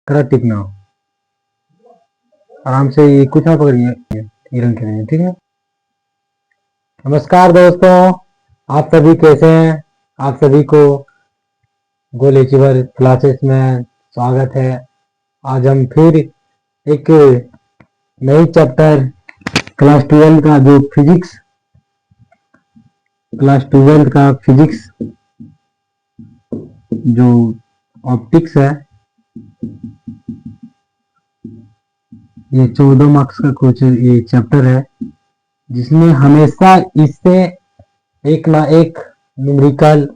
करा टिकना आराम से, ये कुछ ना पकड़िए, ये रंग खेलेंगे, ठीक है। नमस्कार दोस्तों, आप सभी कैसे हैं? आप सभी को गोल अचीवर क्लासेस में स्वागत है। आज हम फिर एक नई चैप्टर क्लास 12 का जो फिजिक्स, क्लास 12 का फिजिक्स जो ऑप्टिक्स है, ये 14 मार्क्स का कुछ ये चैप्टर है, जिसमें हमेशा इससे एक ना एक न्यूमेरिकल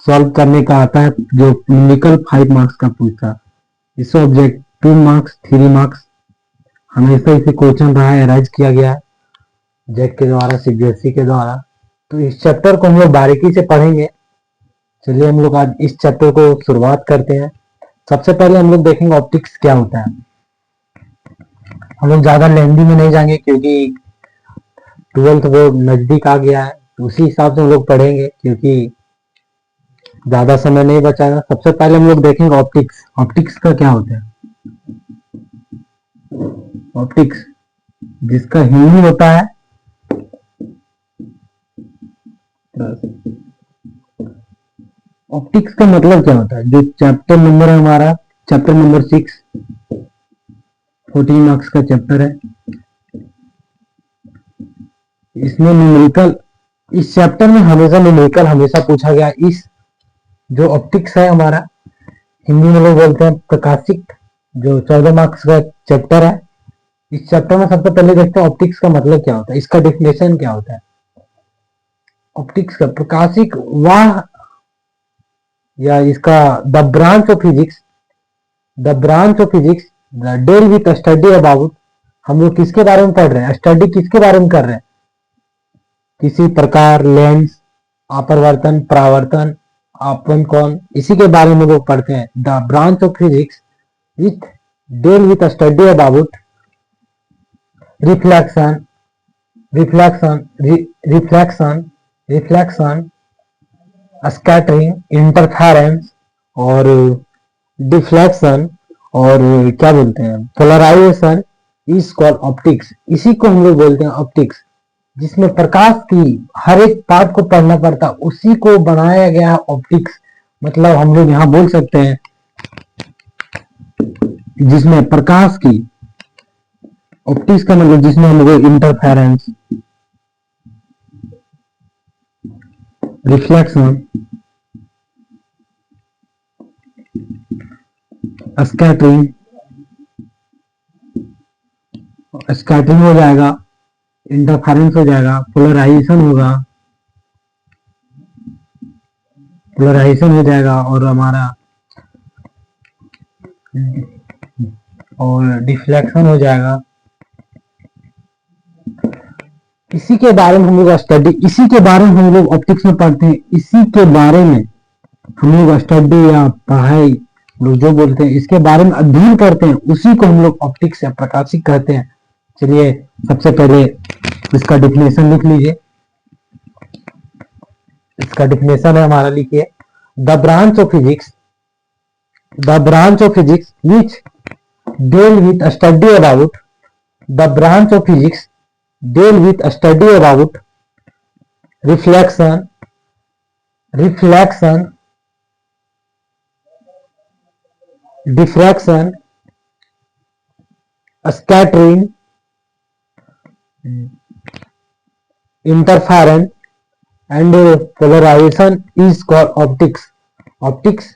सॉल्व करने का आता है, जो न्यूमेरिकल 5 मार्क्स का पूछता है। इस ऑब्जेक्ट 2 मार्क्स 3 मार्क्स हमेशा इसे क्वेश्चन रहा है, राइज किया गया है जेक के द्वारा, सीबीएसई के द्वारा। तो इस चैप्टर को हम लोग बारीकी से पढ़ेंगे। चलिए हम लोग आज इस चैप्टर को शुरुआत करते हैं। सबसे पहले हम लोग देखेंगे ऑप्टिक्स क्या होता है। हम लोग ज्यादा लेंदी में नहीं जाएंगे क्योंकि 12th बोर्ड नजदीक आ गया है, तो उसी हिसाब से हम लोग पढ़ेंगे क्योंकि ज्यादा समय नहीं बचाएगा। सबसे पहले हम लोग देखेंगे ऑप्टिक्स। ऑप्टिक्स का क्या होता है? ऑप्टिक्स जिसका हिंदी होता है, ऑप्टिक्स का मतलब क्या होता है? जो चैप्टर नंबर है हमारा, चैप्टर नंबर 6, 14 मार्क्स का चैप्टर है। इसमें न्यूमेरिकल, इस चैप्टर में हमेशा न्यूमेरिकल हमेशा पूछा गया। इस जो ऑप्टिक्स है हमारा, हिंदी में लोग बोलते हैं प्रकाशिक, जो 14 मार्क्स का चैप्टर है। इस चैप्टर में सबसे पहले देखते हैं ऑप्टिक्स का मतलब क्या होता है, इसका डिफिनेशन क्या होता है। ऑप्टिक्स का प्रकाशिक वह, या इसका the branch of physics, the branch of physics deal with study about, हम लोग किसके बारे में पढ़ रहे हैं, स्टडी किसके बारे में कर रहे हैं, किसी प्रकार लेंस, अपवर्तन, परावर्तन, आपतन कोण, इसी के बारे में लोग पढ़ते हैं। The branch of physics with deal with study about reflection, reflection, reflection, reflection, scattering, interference और डिफ्लेक्शन और क्या बोलते हैं पोलराइजेशन इज कॉल्ड ऑप्टिक्स। इसी को हम लोग बोलते हैं ऑप्टिक्स, जिसमें प्रकाश की हर एक पार्ट को पढ़ना पड़ता, उसी को बनाया गया ऑप्टिक्स। मतलब हम लोग यहाँ बोल सकते हैं जिसमें प्रकाश की, ऑप्टिक्स का मतलब जिसमें हम लोग इंटरफेरेंस, रिफ्लेक्शन, स्कैटरिंग, स्कैटरिंग हो जाएगा, इंटरफेरेंस हो जाएगा, पोलराइजेशन होगा, पोलराइजेशन हो जाएगा और हमारा और डिफ्लेक्शन हो जाएगा। इसी के बारे में हम लोग स्टडी, इसी के बारे में हम लोग ऑप्टिक्स में पढ़ते हैं। इसी के बारे में हम लोग स्टडी या पढ़ाई लोग जो बोलते हैं, इसके बारे में अध्ययन करते हैं, उसी को हम लोग ऑप्टिक्स या प्रकाशिक कहते हैं। चलिए सबसे पहले इसका डिफिनेशन लिख लीजिए। इसका डिफिनेशन है हमारा, लिखिए, the branch of physics, the branch of physics which deal with a study about, the branch of physics deal with a study about reflection, reflection, diffraction, scattering, interference and polarization is called optics. optics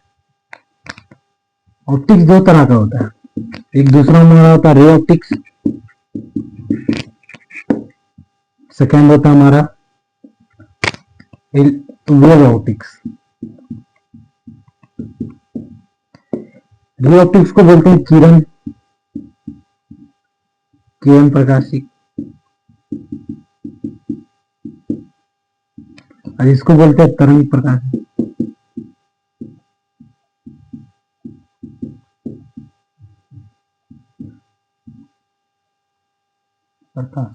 optics दो तरह का होता है, एक दूसरा हमारा होता है रे ऑप्टिक्स, सेकेंड होता है हमारा वेव ऑप्टिक्स। रे ऑप्टिक्स को बोलते हैं किरण, किरण प्रकाशिक, और इसको बोलते हैं तरंग प्रकाशिक। प्रकाश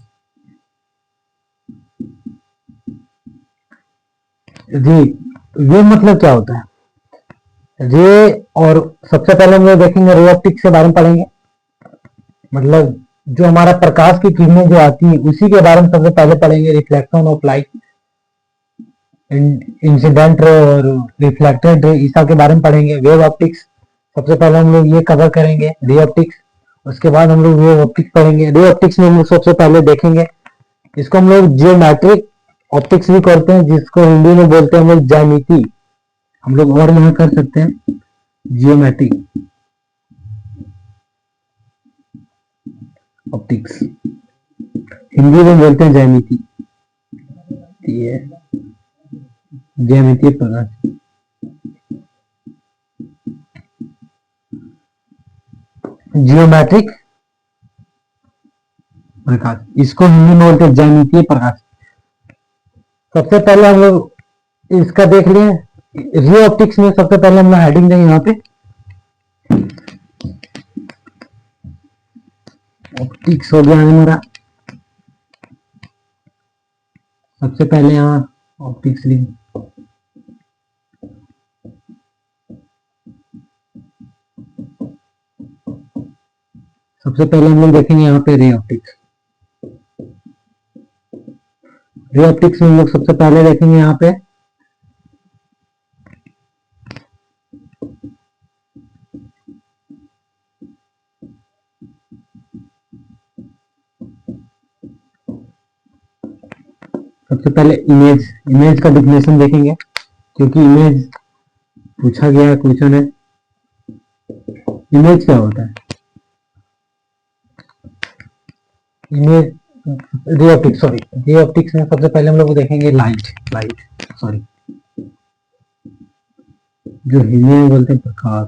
रे, रे मतलब क्या होता है? रे और सबसे पहले हम लोग देखेंगे रे ऑप्टिक्स के बारे में पढ़ेंगे, मतलब जो हमारा प्रकाश की किरणें जो आती है उसी के बारे में सबसे पहले पढ़ेंगे। Reflection of light, incident ray और रिफ्लेक्टेड रे, इस सब के बारे में पढ़ेंगे। वेव ऑप्टिक्स सबसे पहले हम लोग ये कवर करेंगे, रे ऑप्टिक्स। उसके बाद हम लोग वेव ऑप्टिक्स पढ़ेंगे। रे ऑप्टिक्स में हम लोग सबसे पहले देखेंगे, इसको हम लोग जियोमेट्रिक ऑप्टिक्स भी करते हैं, जिसको हिंदी में बोलते हैं हम लोग ज्यामिति। हम लोग और यहाँ कर सकते हैं जियोमेट्रिक ऑप्टिक्स, हिंदी में बोलते हैं ज्यामिति। ये ज्यामितीय प्रकाश, जियोमेट्रिक प्रकाश, इसको हिंदी में बोलते हैं ज्यामितीय प्रकाश। सबसे पहले हम लोग इसका देख लिए। रे ऑप्टिक्स में सबसे पहले हम लोग हेडिंग देंगे यहाँ पे, ऑप्टिक्स हो गया है मेरा। सबसे पहले यहाँ ऑप्टिक्स लिख, सबसे पहले हम लोग देखेंगे यहाँ पे रे ऑप्टिक्स। रे ऑप्टिक्स में हम लोग सबसे पहले देखेंगे यहाँ पे सबसे पहले इमेज का डिफिनेशन देखेंगे, क्योंकि इमेज पूछा गया है क्वेश्चन है। इमेज क्या होता है? इमेज रे ऑप्टिक्स में सबसे पहले हम लोग देखेंगे लाइट जो हिंदी में बोलते हैं प्रकाश।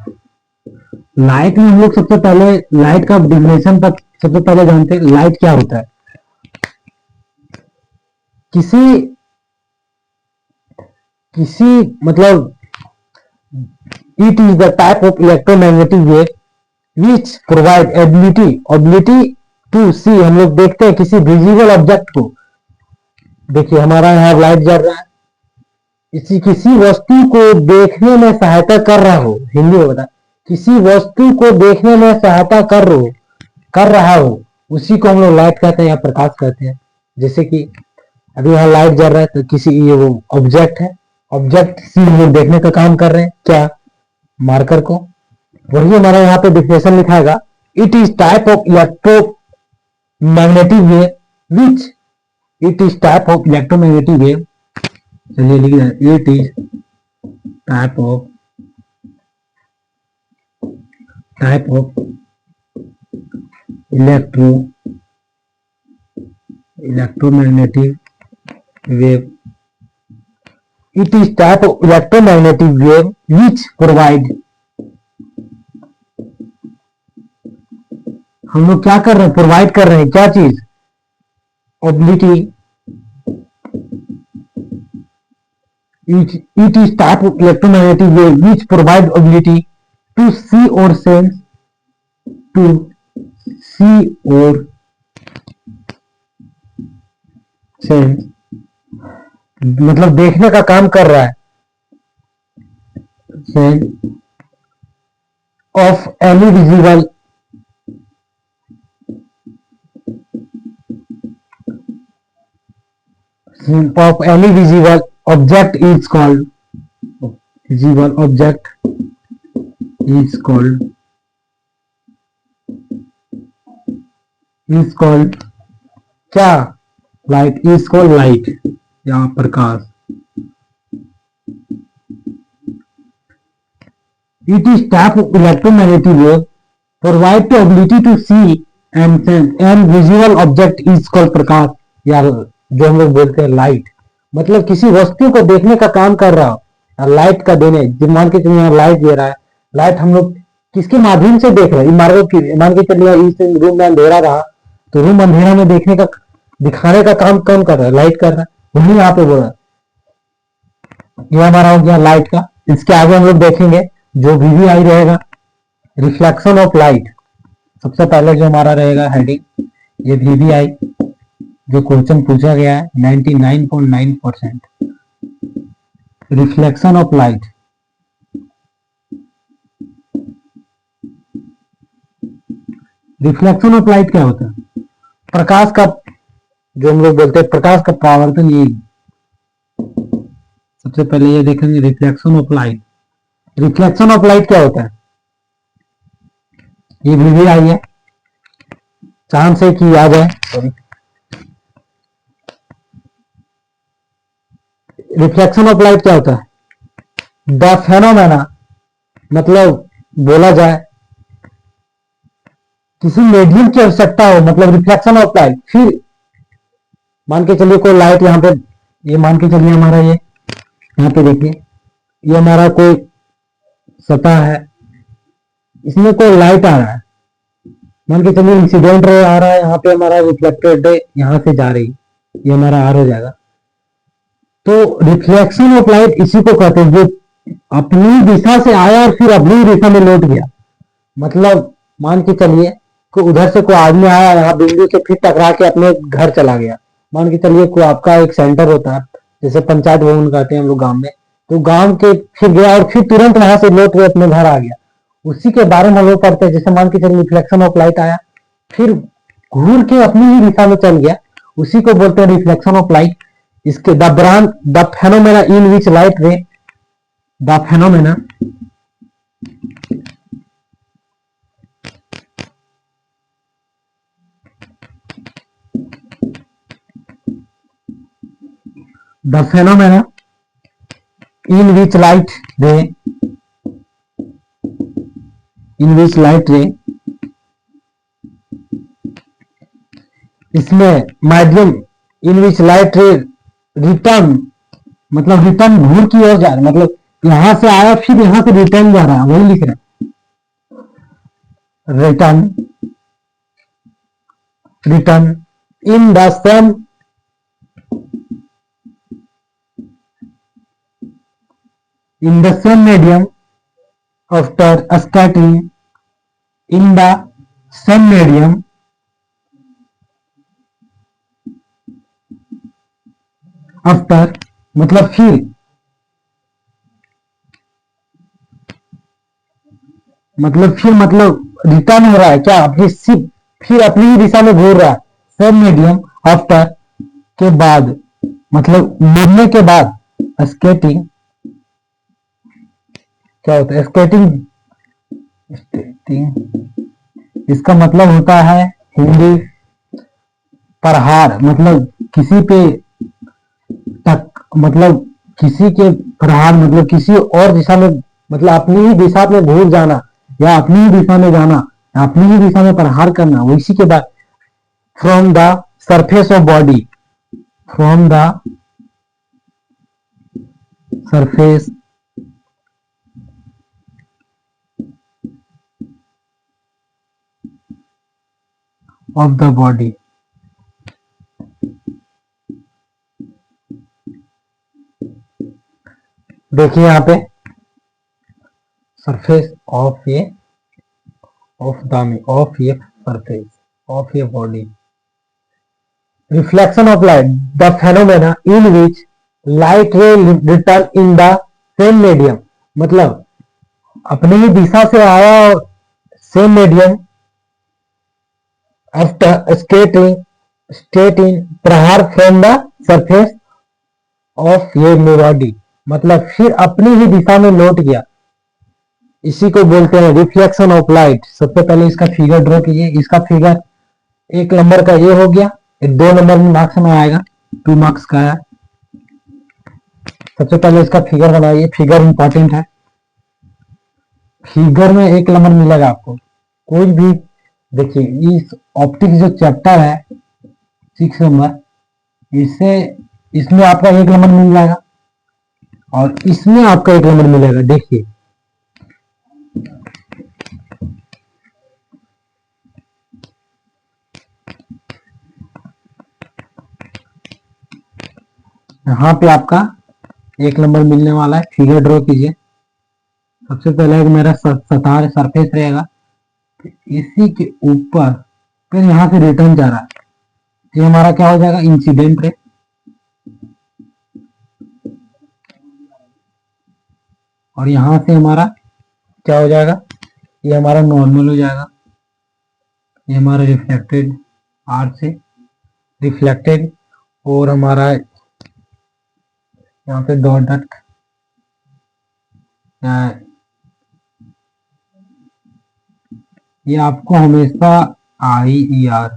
लाइट में हम लोग सबसे पहले लाइट का डिफिनेशन तक सबसे पहले जानते हैं। लाइट क्या होता है? किसी मतलब it is the type of electromagnetic wave which provide ability to see। हम लोग देखते हैं किसी विजिबल ऑब्जेक्ट को। देखिए हमारा यहाँ लाइट जल रहा है, किसी वस्तु को देखने में सहायता कर रहा हो, हिंदी में बता, किसी वस्तु को देखने में सहायता कर रहा हो, उसी को हम लोग लाइट कहते हैं या प्रकाश कहते हैं। जैसे कि अभी यहाँ लाइट जल रहा है तो किसी ये वो ऑब्जेक्ट है, ऑब्जेक्ट सी हम लोग देखने का काम कर रहे हैं, क्या मार्कर को। वही हमारा यहाँ पे डिफिनेशन लिखाएगा, it is type of electromagnetic wave which, it is type of electromagnetic wave. चलिए लिख रहे हैं, it is type of electromagnetic wave, it is type of electromagnetic wave which provide। हम लोग क्या कर रहे हैं? प्रोवाइड कर रहे हैं क्या चीज? Ability. it is type of electromagnetic wave which provide ability to see or sense, मतलब देखने का काम कर रहा है, sense of any visible object is called क्या? लाइट इज कॉल्ड लाइट या प्रकाश। It is type of electromagnetic wave provide to ability to see and sense and visual object is called प्रकाश, या जो हम लोग बोलते हैं लाइट। मतलब किसी वस्तु को देखने का काम कर रहा हो, लाइट का देने। मान के चलिए यहाँ लाइट दे रहा है, लाइट हम लोग किसके माध्यम से देख रहे हैं? मान के चलिए इस रूम में अंधेरा रहा तो रूम अंधेरा में दिखाने का काम कौन कर रहा है? लाइट कर रहा है। वही यहाँ पे बोल रहा है, ये हमारा हो गया लाइट का। इसके आगे हम लोग देखेंगे जो वीवीआई रहेगा, रिफ्लेक्शन ऑफ लाइट। सबसे पहले जो हमारा रहेगा हेडिंग, ये वीवीआई जो क्वेश्चन पूछा गया है 99.9%। Reflection of light, reflection of light क्या होता है? प्रकाश का, जो हम लोग बोलते हैं प्रकाश का परावर्तन, ये सबसे पहले ये देखेंगे reflection of light. Reflection of light क्या होता है? ये भी आई है, चांद से की आ जाए। सॉरी, रिफ्लेक्शन ऑफ लाइट क्या होता है? द फेनोमेना, मतलब बोला जाए किसी मीडियम की आवश्यकता हो, मतलब रिफ्लेक्शन ऑफ लाइट। फिर मान के चलिए कोई लाइट यहाँ पे, ये मान के चलिए हमारा ये यहाँ पे देखिए, ये हमारा कोई सतह है, इसमें कोई लाइट आ रहा है, मान के चलिए इंसिडेंट रे आ रहा है, यहाँ पे हमारा रिफ्लेक्टेड रे यहाँ से जा रही, ये हमारा आर हो जाएगा। तो रिफ्लेक्शन ऑफ लाइट इसी को कहते हैं, जो अपनी दिशा से आया और फिर अपनी दिशा में लौट गया। मतलब मान के चलिए कि उधर से कोई आदमी आया, यहाँ बिंदु से फिर टकरा के अपने घर चला गया। मान के चलिए कोई आपका एक सेंटर होता है, जैसे पंचायत भवन कहते हैं हम लोग गांव में, तो गांव के फिर गया और फिर तुरंत वहां से लौट के अपने घर आ गया। उसी के बारे में हम लोग पढ़ते हैं। जैसे मान के चलिए रिफ्लेक्शन ऑफ लाइट आया, फिर घूर के अपनी ही दिशा में चल गया, उसी को बोलते हैं रिफ्लेक्शन ऑफ लाइट। इसके the phenomena in which light रे, the phenomena the phenomena in which light ray, इसमें माध्यम इन विच लाइट रे रिटर्न, मतलब रिटर्न घूर की ओर जा रहा है, मतलब यहां से आया फिर यहां से रिटर्न जा रहा है, वही लिख रहा है। Return in the same medium after scattering in the same medium after, मतलब फिर, मतलब रिटर्न हो रहा है क्या, फिर अपनी ही दिशा में घूर रहा है। सेम मीडियम आफ्टर के बाद, मतलब मुड़ने के बाद। स्केटिंग क्या होता है? स्केटिंग इसका मतलब होता है हिंदी प्रहार, मतलब किसी पे मतलब किसी के प्रहार, मतलब किसी और दिशा में, मतलब अपनी ही दिशा में घूर जाना, या अपनी ही दिशा में जाना, या अपनी ही दिशा में प्रहार करना। वो इसी के बाद from the surface of body, from the surface of the body. देखिए यहाँ पे सरफेस ऑफ ये सरफेस ऑफ ये body. Reflection of light, the phenomena in which light रे return in the same medium, मतलब अपनी ही दिशा से आया और सेम मीडियम आफ्टर स्केटिंग प्रहार फ्रॉम द सरफेस ऑफ ये बॉडी, मतलब फिर अपनी ही दिशा में लौट गया। इसी को बोलते हैं रिफ्लेक्शन ऑफ लाइट। सबसे पहले इसका फिगर ड्रॉ कीजिए। इसका फिगर 1 नंबर का ये हो गया, 2 नंबर में मार्क्स में आएगा, 2 मार्क्स का है। सबसे पहले इसका फिगर बनाइए, फिगर इंपॉर्टेंट है। फिगर में 1 नंबर मिलेगा आपको। कोई भी देखिए, इस ऑप्टिक्स जो चैप्टर है 6 नंबर, इसमें आपका 1 नंबर मिल जाएगा और इसमें आपका 1 नंबर मिलेगा। देखिए यहाँ पे आपका 1 नंबर मिलने वाला है। फिगर ड्रॉ कीजिए। सबसे पहले एक मेरा सतह सरफेस रहेगा, इसी के ऊपर फिर यहाँ से रिटर्न जा रहा है, ये हमारा क्या हो जाएगा, इंसिडेंट रे। और यहाँ से हमारा क्या हो जाएगा, ये हमारा नॉर्मल हो जाएगा। ये हमारा रिफ्लेक्टेड आर से रिफ्लेक्टेड, और हमारा यहाँ पे डॉट डॉट ये आपको हमेशा आई ई आर,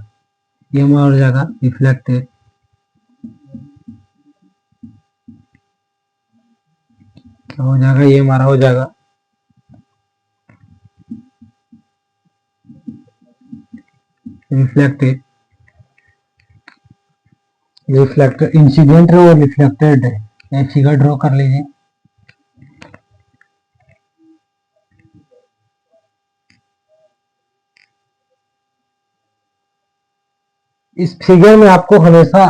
ये हमारा हो जाएगा रिफ्लेक्टेड, हो जाएगा ये हमारा हो जाएगा रिफ्लेक्टेड। रिफ्लेक्टेड इंसिडेंट है और रिफ्लेक्टेड है, एक फिगर ड्रॉ कर लीजिए। इस फिगर में आपको हमेशा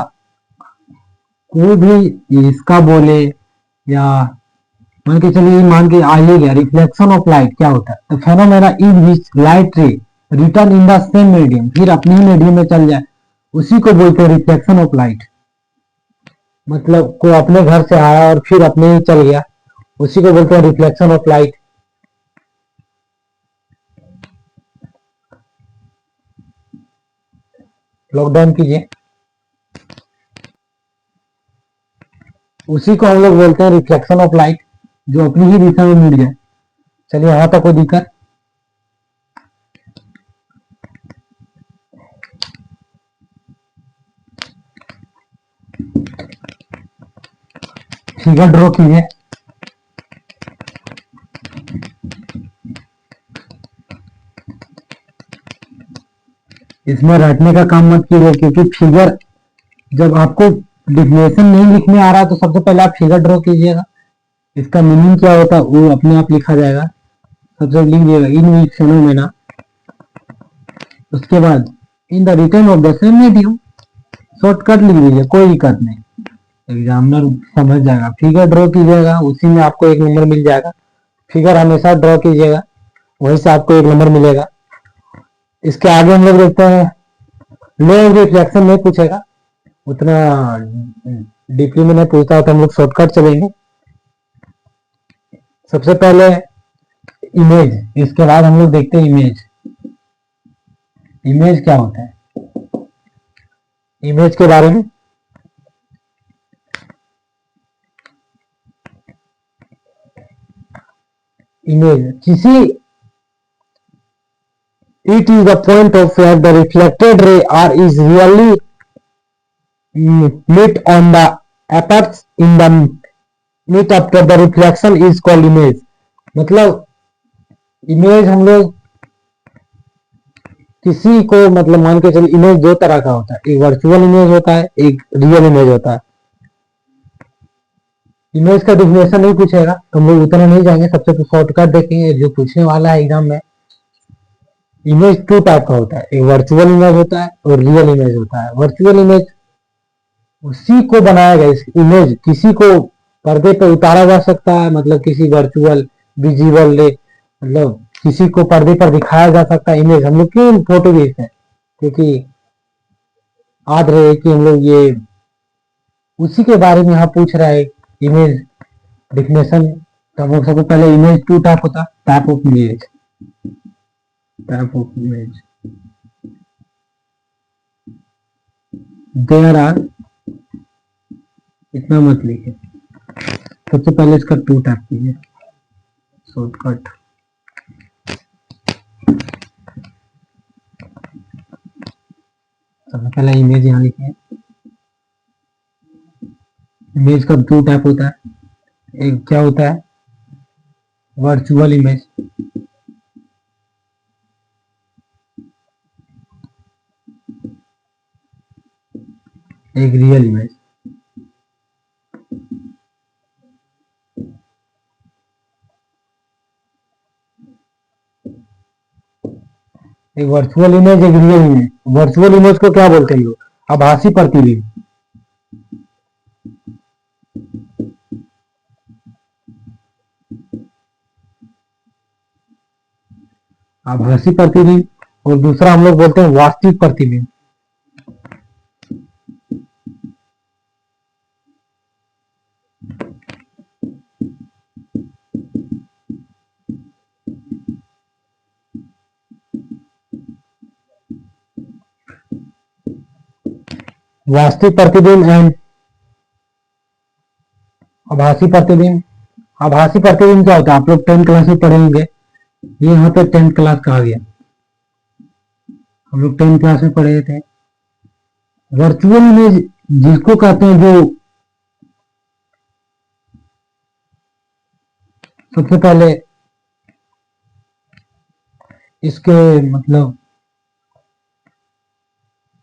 कोई भी इसका बोले या मान के चलिए, मान के आइए गया रिफ्लेक्शन ऑफ लाइट क्या होता है, तो फेनोमेना इन विच लाइट रे return in the same medium, फिर अपने ही मीडियम में चल जाए, उसी को बोलते हैं रिफ्लेक्शन ऑफ लाइट। मतलब कोई अपने घर से आया और फिर अपने ही चल गया, उसी को बोलते हैं रिफ्लेक्शन ऑफ लाइट। लॉकडाउन कीजिए, उसी को हम लोग बोलते हैं रिफ्लेक्शन ऑफ लाइट, जो अपनी ही दिशा में मुड़ जाए। चलिए यहां तक कोई दिक्कत? फिगर ड्रॉ कीजिए। इसमें रटने का काम मत कीजिए, क्योंकि फिगर जब आपको डिफिनेशन नहीं लिखने आ रहा तो सबसे पहले आप फिगर ड्रॉ कीजिएगा, इसका मीनिंग क्या होता है वो अपने आप लिखा जाएगा। सबसे लिख दिएगा इन विच फेनोमेना, उसके बाद in the return of the same medium, shortcut लिख दीजिए, कोई दिक्कत नहीं, एग्जामिनर समझ जाएगा। फिगर ड्रॉ कीजिएगा, उसी में आपको एक नंबर मिल जाएगा। फिगर हमेशा ड्रॉ कीजिएगा, वहीं से आपको एक नंबर मिलेगा। इसके आगे हम लोग देखते हैं, लो रिफ्लेक्शन नहीं पूछेगा, उतना डीपली में नहीं पूछता है, तो हम लोग शॉर्टकट चलेंगे। सबसे पहले इमेज, इसके बाद हम लोग देखते हैं इमेज। इमेज क्या होता है, इमेज के बारे में इमेज किसी it is the point of where the reflected ray R is really lit on the apex in the meet after the reflection is called image। मतलब इमेज हम लोग किसी को, मतलब मान के चलिए इमेज दो तरह का होता है, एक वर्चुअल इमेज होता है, एक रियल इमेज होता है। इमेज का डिफिनेशन नहीं पूछेगा तो हम लोग उतना नहीं जाएंगे, सबसे शॉर्टकट देखेंगे जो पूछने वाला है एग्जाम में। इमेज टू टाइप का होता है, एक वर्चुअल इमेज होता है और रियल इमेज होता है। वर्चुअल इमेज उसी को बनाया गया, इस इमेज किसी को पर्दे पे उतारा जा सकता है, मतलब किसी वर्चुअल विजिबल मतलब किसी को पर्दे पर दिखाया जा सकता है। इमेज हम लोग क्यों फोटो खींचते हैं, क्योंकि याद रहे कि हम लोग ये उसी के बारे में यहाँ पूछ रहा है इमेज डिफिनेशन। तो हम लोग सबसे पहले इमेज टू टाइप होता है, type of image, type of image there are, इतना मत लिखिए। सबसे पहले इसका टू टाइप कीजिए, शॉर्टकट। सबसे पहले इमेज यहाँ लिखिए। इमेज का टू टाइप होता है, एक क्या होता है वर्चुअल इमेज, एक रियल इमेज। एक वर्चुअल इमेज, एक रियल इमेज। वर्चुअल इमेज को क्या बोलते हैं लोग, आभासी प्रतिबिंब। आभासी प्रतिबिंब, और दूसरा हम लोग बोलते हैं वास्तविक प्रतिबिंब। वास्तविक प्रतिबिंब एंड आभासी प्रतिबिंब। आभासी प्रतिबिंब क्या होता है, आप लोग 10th क्लास में पढ़े होंगे। ये यहाँ पे 10th क्लास कहा गया, हम लोग 10th क्लास में पढ़े थे। वर्चुअल इमेज जिसको कहते हैं, जो सबसे पहले इसके मतलब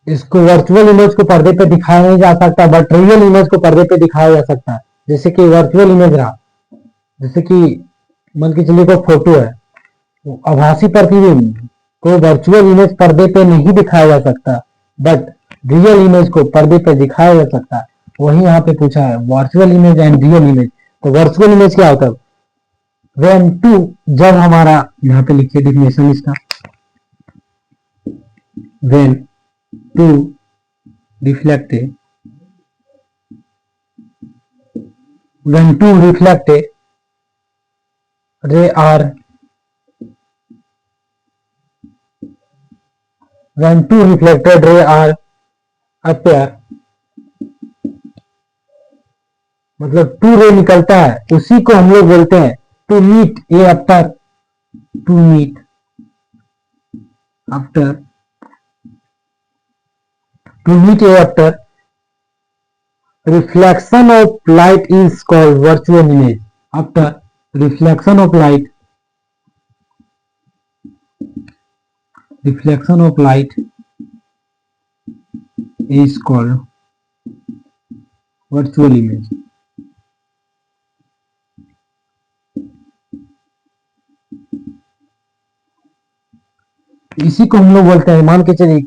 इसको वर्चुअल इमेज को पर्दे पे दिखाया नहीं जा सकता, बट रियल इमेज को पर्दे पे दिखाया जा सकता है। जैसे कि वर्चुअल इमेज रहा, जैसे कि मान के चलिए कोई फोटो है, तो आभासी प्रतिबिंब को वर्चुअल इमेज पर्दे पे नहीं दिखाया जा सकता, बट रियल इमेज को पर्दे पे दिखाया जा सकता है। वही यहाँ पे पूछा है, virtual image and real image. तो वर्चुअल इमेज क्या होता है, when टू, जब हमारा, यहाँ पे लिखिए डिफिनेशन इसका, when two reflected, when two reflected ray are, when two reflected ray are appear, मतलब टू रे निकलता है, उसी को हम लोग बोलते हैं to meet a after, to meet after, to meet a after reflection of light is called virtual image. After reflection of light, reflection of light is called virtual image. इसी को हम लोग बोलते हैं, मान के चलिए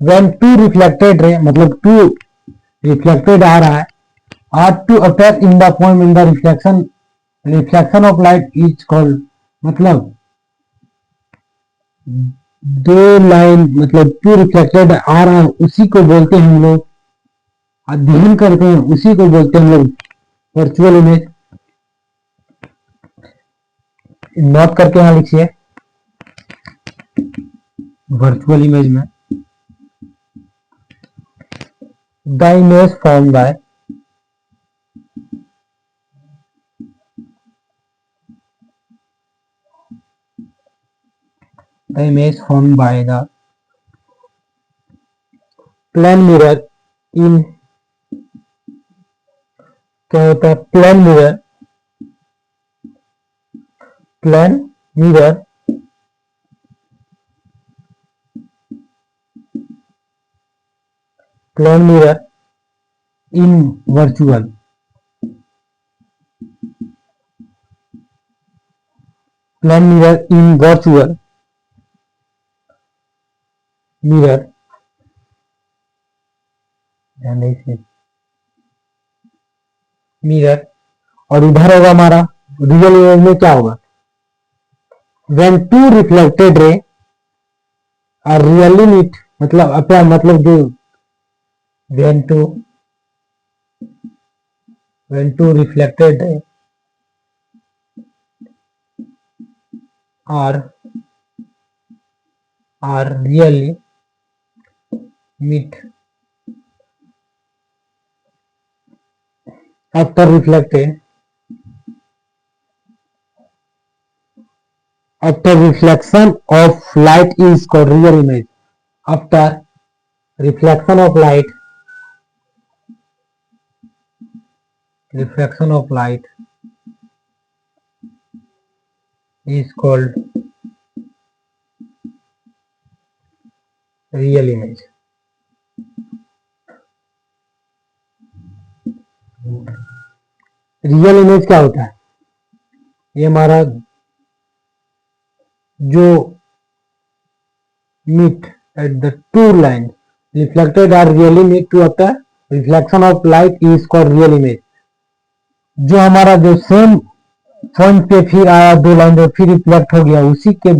when two reflected ray, मतलब टू रिफ्लेक्टेड आ रहा है, are to appear in the point in the reflection, reflection of light is called, मतलब दो लाइन, मतलब टू रिफ्लेक्टेड आ रहा है, उसी को बोलते हैं हम लोग, अध्ययन करते हैं उसी को बोलते हैं हम लोग वर्चुअल इमेज। नोट करके यहां लिखिए, वर्चुअल इमेज में the image formed by the plane mirror in, क्या होता है plane mirror, plane mirror plane mirror in virtual, plane mirror in virtual mirror, mirror, और इधर होगा हमारा रियल इमेज में क्या होगा, when two reflected ray are really meet, मतलब अपना मतलब जो when two reflected ray are really meet after reflected, after reflection of light is called real image. After reflection of light, reflection of light is called real image. Real image क्या होता है, ये हमारा जो meet at the two line reflected are really meet to after reflection of light is called real image. जो हमारा जो same point पे फिर आया, दो लाइन पे फिर रिफ्लेक्ट हो गया, उसी के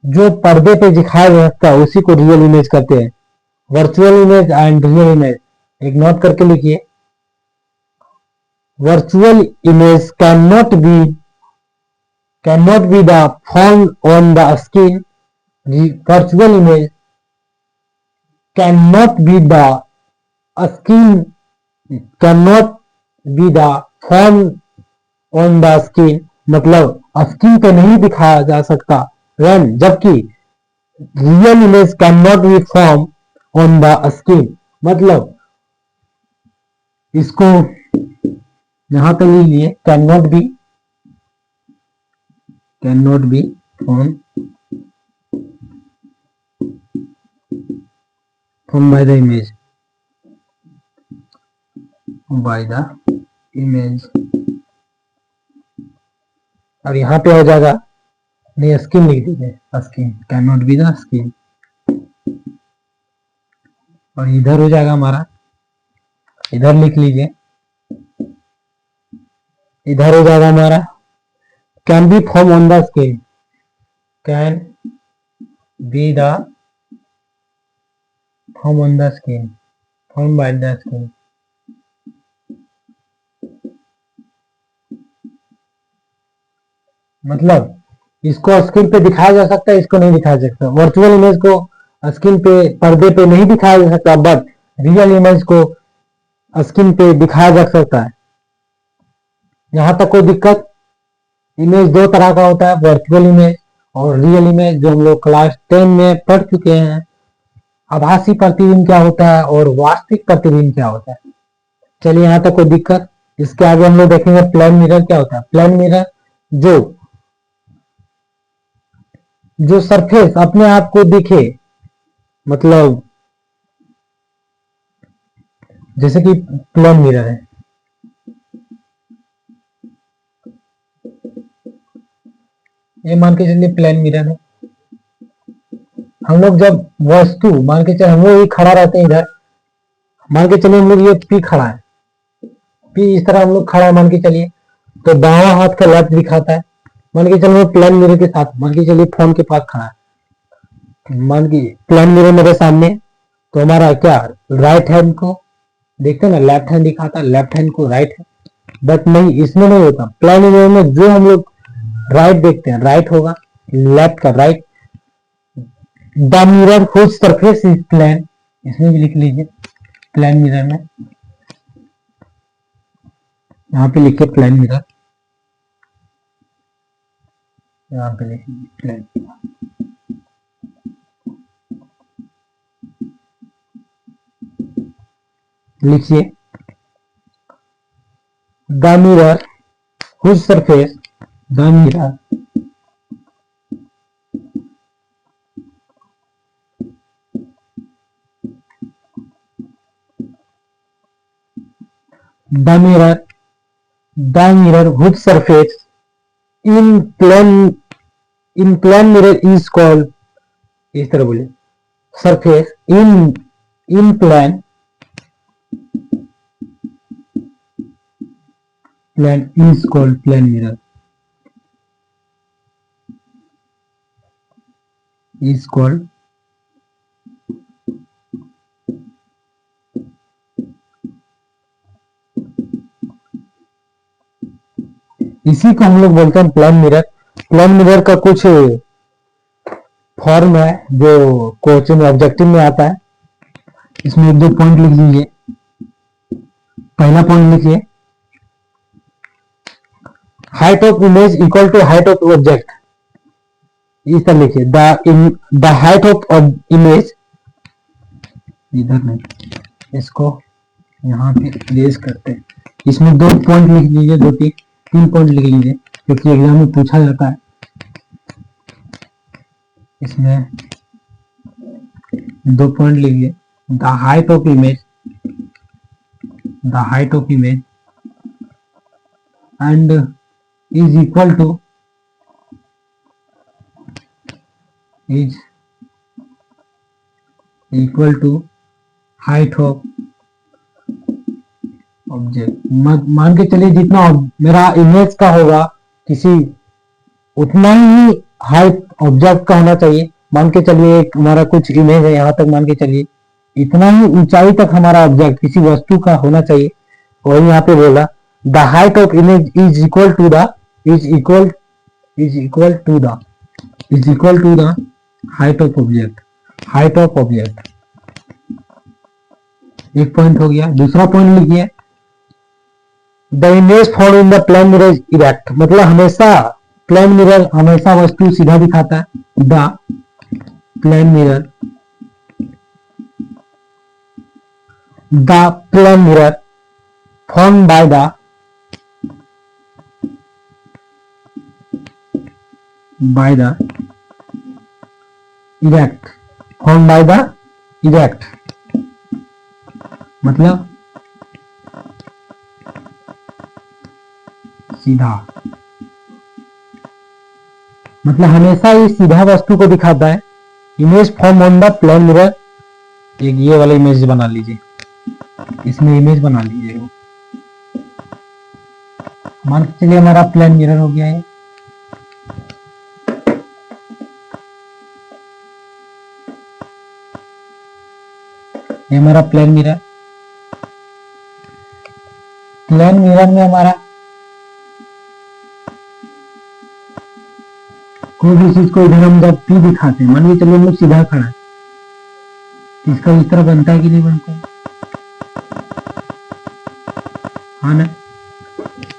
जो पर्दे पे दिखाया जाता है उसी को रियल इमेज कहते हैं। Virtual image and real image, एक नोट करके लिखिए, virtual image cannot be the form on the screen. Virtual image can not be the skin, can not be the form on the skin, मतलब skin पे नहीं दिखाया जा सकता, when जबकि real image can not be form on the skin, मतलब इसको यहां पे लीजिए, can not be form by the image, और यहां पे हो जाएगा, नहीं स्किन लिख दीजिए, skin can not be the skin, और इधर हो जाएगा हमारा, इधर लिख लीजिए, इधर हो जाएगा हमारा can be form on the skin, can be the form on the skin, form by the skin, मतलब इसको स्क्रीन पे दिखाया जा सकता है, इसको नहीं दिखाया जा सकता, वर्चुअल इमेज को स्क्रीन पे पर्दे पे नहीं दिखाया जा सकता, बट रियल इमेज को स्क्रीन पे दिखाया जा सकता है। यहां तक कोई दिक्कत? इमेज दो तरह का होता है, वर्चुअल इमेज और रियल इमेज, जो हम लोग क्लास 10 में पढ़ चुके हैं। आभासी प्रतिबिंब क्या होता है और वास्तविक प्रतिबिंब क्या होता है। चलिए यहां तक कोई दिक्कत? इसके आगे हम लोग देखेंगे प्लेन मिरर क्या होता है। प्लेन मिरर जो सरफेस अपने आप को दिखे, मतलब जैसे कि प्लेन मिरर है, ये मान के चलिए प्लेन मिरर है। हम लोग जब वस्तु मान के चलिए, हम लोग ही खड़ा रहते हैं इधर, मान के चलिए हम लोग ये पी खड़ा है, पी इस तरह हम लोग खड़ा है मान के चलिए, तो दायां हाथ का लेफ्ट दिखाता है। मान के चलिए प्लेन मिरर के साथ, मान के चलिए फोन के पास खड़ा है, मान के प्लेन मिरर मेरे सामने, तो हमारा क्या राइट हैंड को देखते हैं ना, लेफ्ट हैंड दिखाता है, लेफ्ट हैंड को राइट है। बट नहीं, इसमें नहीं होता। प्लेन मिरर में जो हम लोग राइट देखते हैं राइट होगा, लेफ्ट का right. The mirror whose surface is plane, इसमें भी लिख लीजिए प्लेन मिरर में, यहां पे लिखिए प्लेन मिरर, यहां पे लिखिए प्लेन, लिखिए the mirror whose surface, the mirror the mirror whose surface in plane mirror is called, इस तरह बोले, surface in plane is called plane mirror, is called इसी को हम लोग बोलते हैं प्लेन मिरर। प्लेन मिरर का कुछ फॉर्म है जो क्वेश्चन ऑब्जेक्टिव में आता है, इसमें एक दो पॉइंट लिख लीजिए। पहला पॉइंट लिखिए, height of image equal to height of object, इस तरह लिखिए, द हाइट ऑफ इमेज, इधर नहीं, इसको यहाँ पे प्लेस करते हैं। इसमें दो पॉइंट लिख लीजिए, दो तीन पॉइंट लिख लीजिए, क्योंकि एग्जाम में पूछा जाता है। इसमें दो पॉइंट लिखिए, the height of image, the height of image and is equal to height of object. मान के चलिए जितना मेरा इमेज का होगा किसी, उतना ही हाइट ऑब्जेक्ट का होना चाहिए। मान के चलिए एक हमारा कुछ इमेज है यहाँ तक, मान के चलिए इतना ही ऊंचाई तक हमारा ऑब्जेक्ट किसी वस्तु का होना चाहिए। और यहाँ पे बोला the height of image is equal to the height of object, height of object. एक पॉइंट हो गया। दूसरा पॉइंट लिखिए, the image found in the plane mirror is erect, मतलब हमेशा प्लेन मिरर हमेशा वस्तु सीधा दिखाता है। The plane mirror, the plane mirror found by the erect, found by the erect, मतलब सीधा, मतलब हमेशा ये सीधा वस्तु को दिखाता है। Image form on the plane mirror, एक ये वाला इमेज बना लीजिए, इसमें इमेज बना लीजिए। मान के चलिए हमारा प्लेन मिरर हो गया है। ये हमारा प्लेन मिरर, प्लेन मिरर में हमारा कोई भी चीज को इधर हम जब पी दिखाते हैं, मान लीजिए चलिए हम लोग सीधा खड़ा है, इसका इस तरह बनता है कि नहीं बनता है? हाँ ना,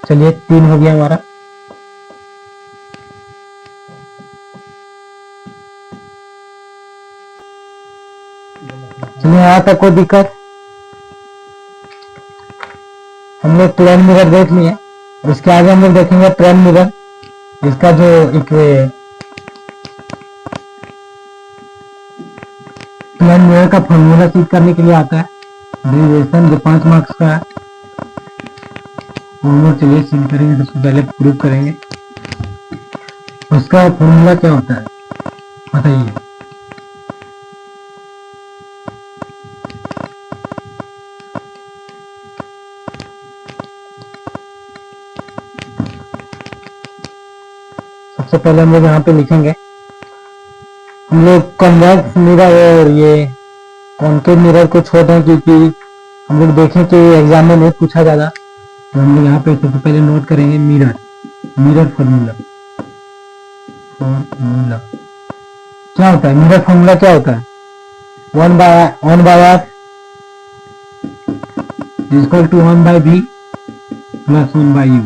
चलिए 3 हो गया हमारा। चलिए यहाँ तक कोई दिक्कत? हम लोग प्लेन मिरर देख लिए, उसके आगे हम लोग देखेंगे प्लेन मिरर, इसका जो एक प्लेन मिरर का फॉर्मूला सीख करने के लिए आता है, डेरिवेशन, जो 5 मार्क्स का है। हम लोग चलिए सीख करेंगे, सबसे पहले प्रूव करेंगे उसका फॉर्मूला क्या होता है, बताइए। सबसे पहले हम लोग यहाँ पे लिखेंगे, हम लोग कॉन्वेक्स मिरर और ये कॉनकेव मिरर को छोड़ दें, क्योंकि हम लोग देखें कि एग्जाम में नहीं पूछा ज्यादा, तो हम लोग यहाँ पे सबसे पहले नोट करेंगे मिरर, मिरर फॉर्मूला। फॉर्मूला क्या होता है? मिरर फॉर्मूला क्या होता है? 1 by r equal to 1 by v plus 1 by u,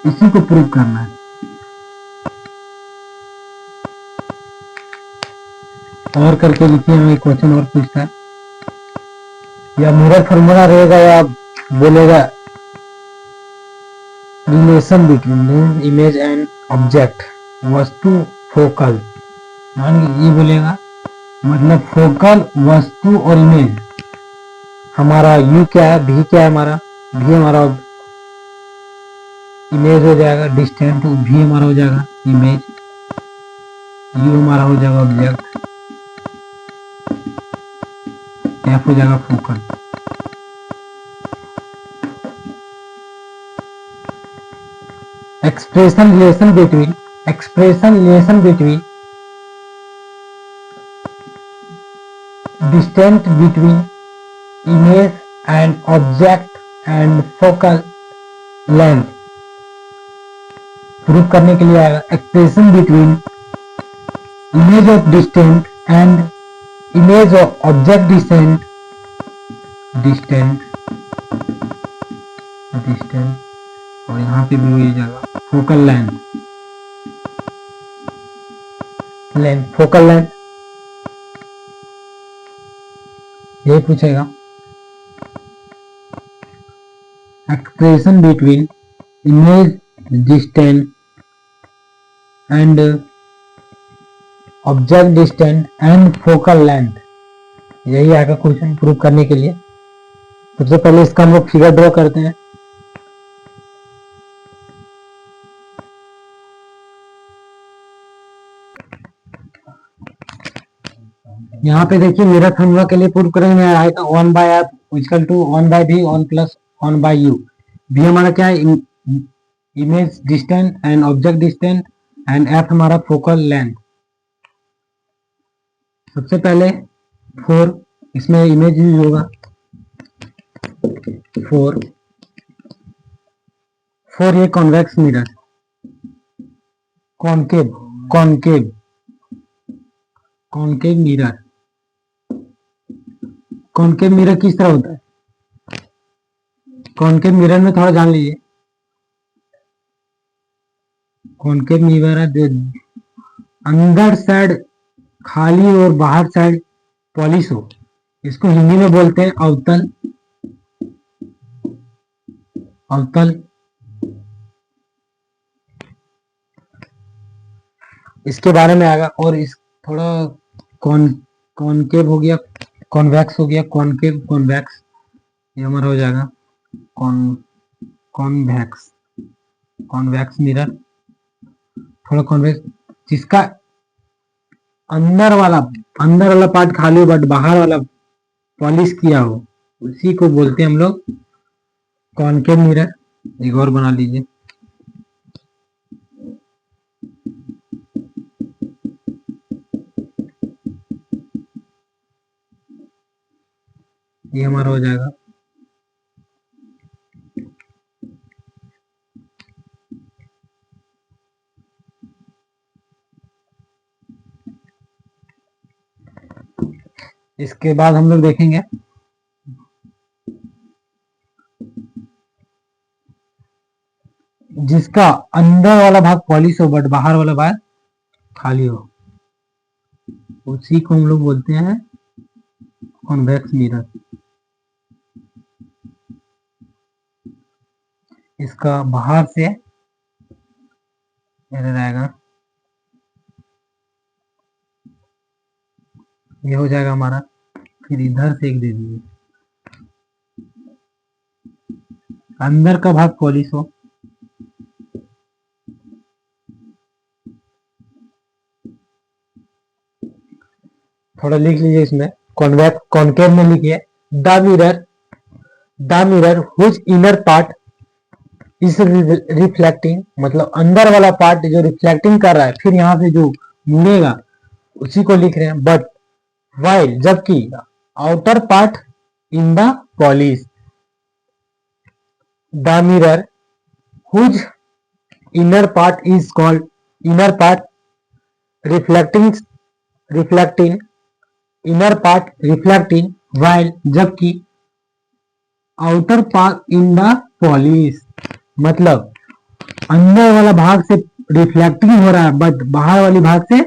इसी को प्रूव करना है। और करके लिखिए, हमें क्वेश्चन और पूछता है, या मिरर फॉर्मूला रहेगा या बोलेगा relation between image and object, वस्तु फोकल, मान ये बोलेगा, मतलब फोकल वस्तु और इमेज। हमारा u क्या है, v क्या है, हमारा v हमारा इमेज हो जाएगा, डिस्टेंट v हमारा हो जाएगा इमेज, u हमारा हो जाएगा ऑब्जेक्ट, f हो जाएगा focal. expression relation between distance between image and object and focal length prove करने के लिए आएगा, expression between image of distance and image of object distance और यहाँ पे भी वही जाएगा फोकल लेंथ, फोकल लेंथ यही पूछेगा। Expression between image distance and object distance and focal length, यही आएगा क्वेश्चन प्रूव करने के लिए। सबसे पहले इसका हम लोग फिगर ड्रॉ करते हैं। यहाँ पे देखिए मिरर फॉर्मूला के लिए प्रूव करेंगे, आएगा 1 by r equal to 1 by v 1 plus 1 by u। v हमारा क्या है, image distance and object distance and f हमारा फोकल लेंथ। सबसे पहले 4, इसमें इमेज यूज होगा, 4 ये convex mirror, concave mirror. Concave mirror किस तरह होता है, कॉनकेव मिरर में थोड़ा जान लीजिए। कॉनकेव मिरर है जो अंदर साइड खाली और बाहर साइड पॉलिश हो, इसको हिंदी में बोलते हैं अवतल। अवतल इसके बारे में आएगा। और इस थोड़ा कॉनकेव हो गया, कॉन्वेक्स हो गया, कॉनकेव कॉन्वेक्स, ये हमारा हो जाएगा कॉन्वेक्स। कॉन्वेक्स मिरर थोड़ा कॉन्वेक्स, जिसका अंदर वाला पार्ट खाली हो बट बाहर वाला पॉलिश किया हो, उसी को बोलते हैं हम लोग कॉनकेव मिरर। एक और बना लीजिए। ये हमारा हो जाएगा इसके बाद हम लोग देखेंगे जिसका अंदर वाला भाग पॉलिश हो बट बाहर वाला भाग खाली हो, उसी को हम लोग बोलते हैं कॉन्वेक्स मिरर। इसका बाहर से रहेगा, ये हो जाएगा हमारा। फिर इधर से एक दे दीजिए, अंदर का भाग पॉलिश हो, थोड़ा लिख लीजिए इसमें। कॉन्वेक्स कॉनकेव में लिखिए the mirror whose inner part is reflecting, मतलब अंदर वाला पार्ट जो रिफ्लेक्टिंग कर रहा है, फिर यहाँ से जो मुड़ेगा उसी को लिख रहे हैं। बट वाइल, जबकि outer part in the polish, the mirror whose inner part is called inner part reflecting inner part reflecting, while जबकि outer part in the polish, मतलब अंदर वाला भाग से रिफ्लेक्टिंग हो रहा है बट बाहर वाली भाग से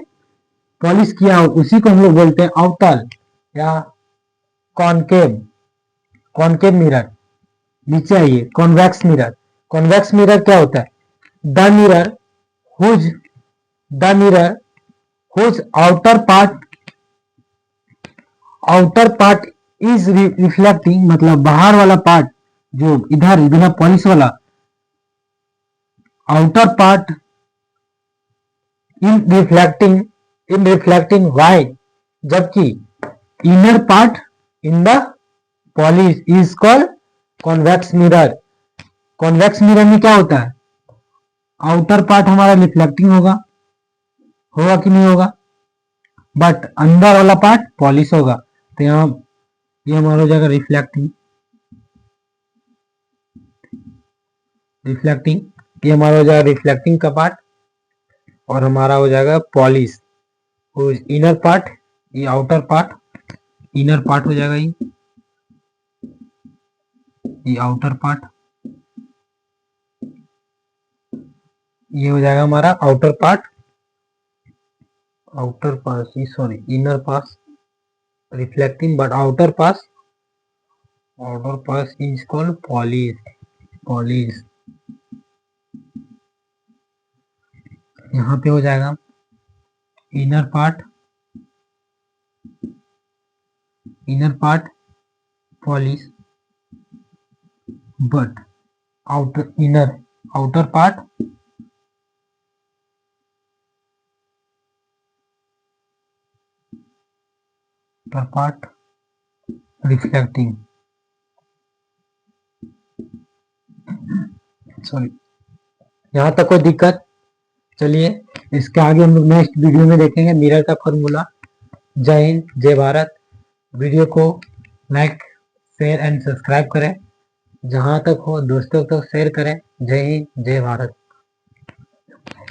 पॉलिश किया हो, उसी को हम लोग बोलते हैं अवतल या कॉनकेव। Concave mirror. नीचे आइए, कॉन्वेक्स मिरर। कॉन्वेक्स मिरर क्या होता है? The mirror whose the mirror whose outer part is reflecting, मतलब बाहर वाला पार्ट जो इधर बिना पॉलिश वाला, outer part in reflecting white, जबकि inner part in the polish is called convex mirror. Convex mirror में क्या होता है? आउटर पार्ट हमारा रिफ्लेक्टिंग होगा कि नहीं होगा, बट अंदर वाला पार्ट पॉलिश होगा। तो यहाँ ये हमारा हो जाएगा रिफ्लेक्टिंग। ये हमारा हो जाएगा रिफ्लेक्टिंग का पार्ट, और हमारा हो जाएगा पॉलिश। इनर पार्ट, ये आउटर पार्ट, इनर पार्ट हो जाएगा ये आउटर पार्ट, ये हो जाएगा हमारा outer part, inner pass reflecting but outer pass is called polish. यहाँ पे हो जाएगा inner part polish but outer part reflecting. Sorry, यहाँ तक कोई दिक्कत? चलिए इसके आगे हम लोग नेक्स्ट वीडियो में देखेंगे मिरर का फॉर्मूला। जय हिंद, जय भारत। वीडियो को लाइक, शेयर एंड सब्सक्राइब करें, जहां तक हो दोस्तों तक शेयर करें। जय हिंद, जय भारत।